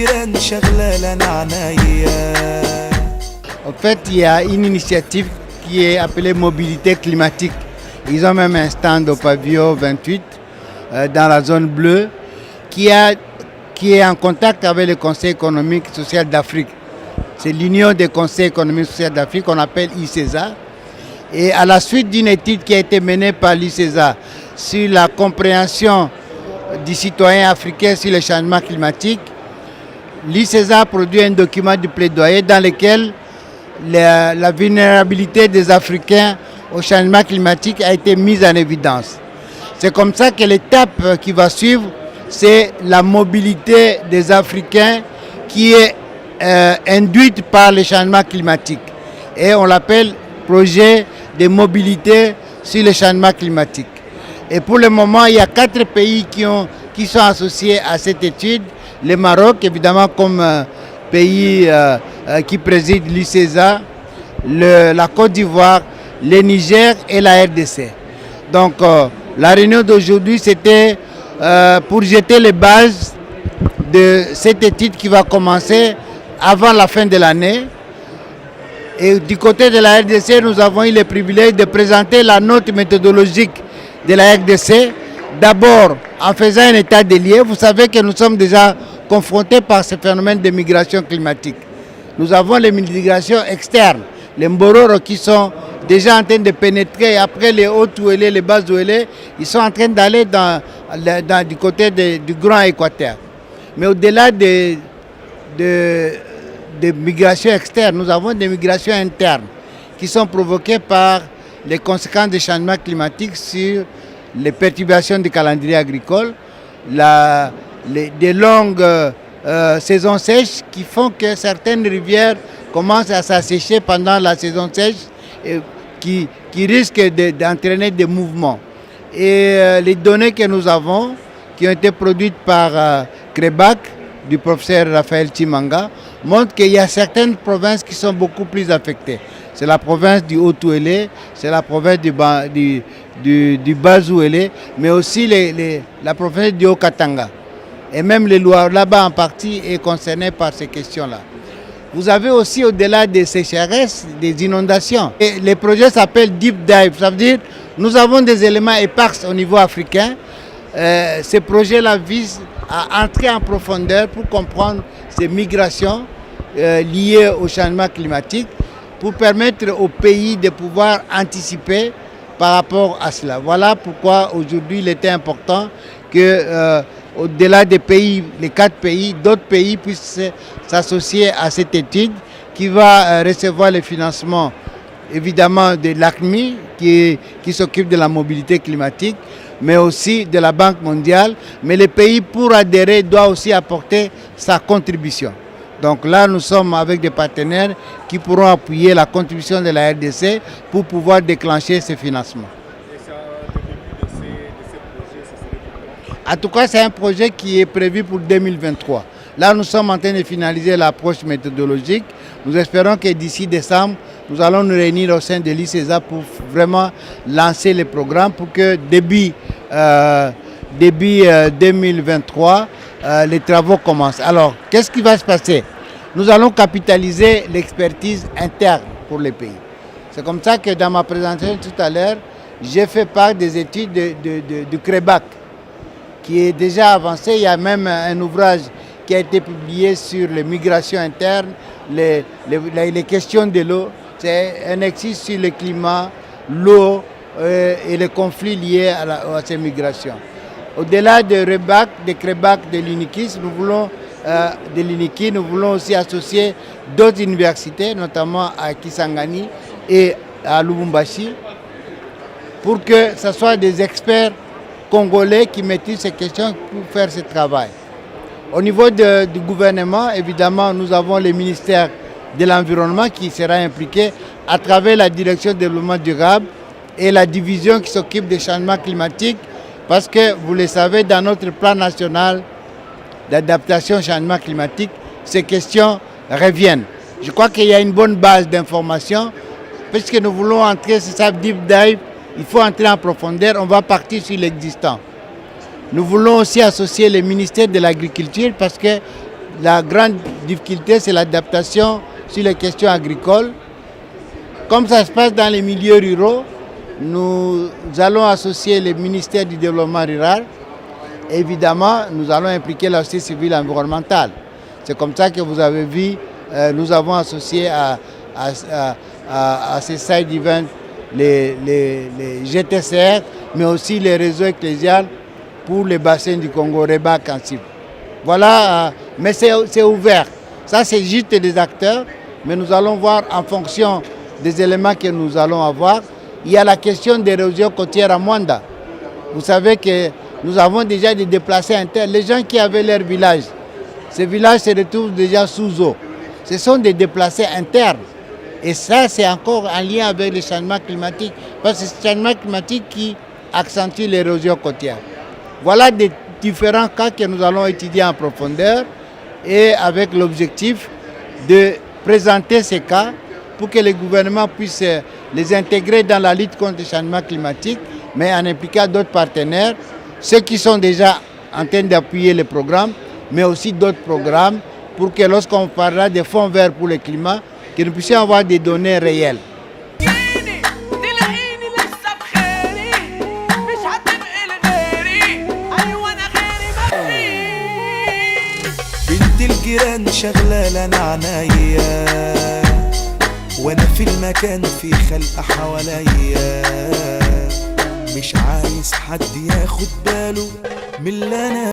En fait, il y a une initiative qui est appelée Mobilité climatique. Ils ont même un stand au pavillon 28 dans la zone bleue qui est en contact avec le Conseil économique et social d'Afrique. C'est l'Union des conseils économiques et sociaux d'Afrique qu'on appelle ICESA. Et à la suite d'une étude qui a été menée par l'ICESA sur la compréhension du citoyen africain sur le changement climatique, l'ICESA a produit un document de plaidoyer dans lequel la vulnérabilité des Africains au changement climatique a été mise en évidence. C'est comme ça que l'étape qui va suivre, c'est la mobilité des Africains qui est induite par le changement climatique. Et on l'appelle projet de mobilité sur le changement climatique. Et pour le moment, il y a 4 pays qui sont associés à cette étude. Le Maroc, évidemment, comme pays qui préside l'ICESA, la Côte d'Ivoire, le Niger et la RDC. Donc, la réunion d'aujourd'hui, c'était pour jeter les bases de cette étude qui va commencer avant la fin de l'année. Et du côté de la RDC, nous avons eu le privilège de présenter la note méthodologique de la RDC. D'abord, en faisant un état des lieux, vous savez que nous sommes déjà confrontés par ce phénomène de migration climatique. Nous avons les migrations externes, les Mbororo qui sont déjà en train de pénétrer, après les Hautes-Ouélé, les Bas-Ouélé, ils sont en train d'aller du côté du Grand Équateur. Mais au-delà des migrations externes, nous avons des migrations internes qui sont provoquées par les conséquences des changements climatiques sur les perturbations du calendrier agricole, des longues saisons sèches qui font que certaines rivières commencent à s'assécher pendant la saison sèche et qui risquent d'entraîner des mouvements. Et les données que nous avons, qui ont été produites par CREBAC, du professeur Raphaël Chimanga, montrent qu'il y a certaines provinces qui sont beaucoup plus affectées. C'est la province du Haut-Ouélé, c'est la province du Bas-Ouélé, mais aussi la province du Haut-Katanga. Et même le Loire, là-bas en partie, est concerné par ces questions-là. Vous avez aussi, au-delà des sécheresses, des inondations. Et les projets s'appellent Deep Dive, ça veut dire nous avons des éléments épars au niveau africain. Ces projets-là visent à entrer en profondeur pour comprendre ces migrations liées au changement climatique, pour permettre aux pays de pouvoir anticiper par rapport à cela. Voilà pourquoi aujourd'hui il était important que au-delà des pays, les 4 pays, d'autres pays puissent s'associer à cette étude qui va recevoir le financement évidemment de l'ACMI qui s'occupe de la mobilité climatique, mais aussi de la Banque mondiale. Mais le pays, pour adhérer, doit aussi apporter sa contribution. Donc là, nous sommes avec des partenaires qui pourront appuyer la contribution de la RDC pour pouvoir déclencher ce financement. En tout cas, c'est un projet qui est prévu pour 2023. Là, nous sommes en train de finaliser l'approche méthodologique. Nous espérons que d'ici décembre, nous allons nous réunir au sein de l'ICESA pour vraiment lancer le programme pour que début 2023, les travaux commencent. Alors, qu'est-ce qui va se passer? Nous allons capitaliser l'expertise interne pour les pays. C'est comme ça que dans ma présentation tout à l'heure, j'ai fait part des études du CREBAC, qui est déjà avancé. Il y a même un ouvrage qui a été publié sur les migrations internes, les questions de l'eau. C'est un exercice sur le climat, l'eau et les conflits liés à ces migrations. Au-delà de REBAC, de CREBAC, de l'UNIKIS, nous voulons aussi associer d'autres universités, notamment à Kisangani et à Lubumbashi, pour que ce soit des experts congolais qui maîtrisent ces questions pour faire ce travail. Au niveau du gouvernement, évidemment, nous avons le ministère de l'Environnement qui sera impliqué à travers la direction de développement durable et la division qui s'occupe des changements climatiques, parce que, vous le savez, dans notre plan national d'adaptation au changement climatique, ces questions reviennent. Je crois qu'il y a une bonne base d'information, puisque nous voulons entrer, c'est ça, deep dive, il faut entrer en profondeur, on va partir sur l'existant. Nous voulons aussi associer le ministère de l'Agriculture parce que la grande difficulté, c'est l'adaptation sur les questions agricoles. Comme ça se passe dans les milieux ruraux, nous allons associer le ministère du Développement rural. Évidemment, nous allons impliquer la société civile environnementale. C'est comme ça que vous avez vu, nous avons associé à ces side events les GTCR, mais aussi les réseaux ecclésiales pour les bassins du Congo, Rebac en cible. Voilà, mais c'est ouvert. Ça, c'est juste des acteurs, mais nous allons voir en fonction des éléments que nous allons avoir. Il y a la question des d'érosion côtière à Mwanda. Vous savez que nous avons déjà des déplacés internes. Les gens qui avaient leur village, ces villages se retrouvent déjà sous eau. Ce sont des déplacés internes. Et ça, c'est encore en lien avec le changement climatique. Parce que c'est le changement climatique qui accentue l'érosion côtière. Voilà des différents cas que nous allons étudier en profondeur et avec l'objectif de présenter ces cas pour que le gouvernement puisse les intégrer dans la lutte contre le changement climatique, mais en impliquant d'autres partenaires, ceux qui sont déjà en train d'appuyer le programme, mais aussi d'autres programmes, pour que lorsqu'on parlera des fonds verts pour le climat, que nous puissions avoir des données réelles. الجيران شغلة لنا عنايا وانا في المكان في خلق حواليا مش عايز حد ياخد باله من اللي انا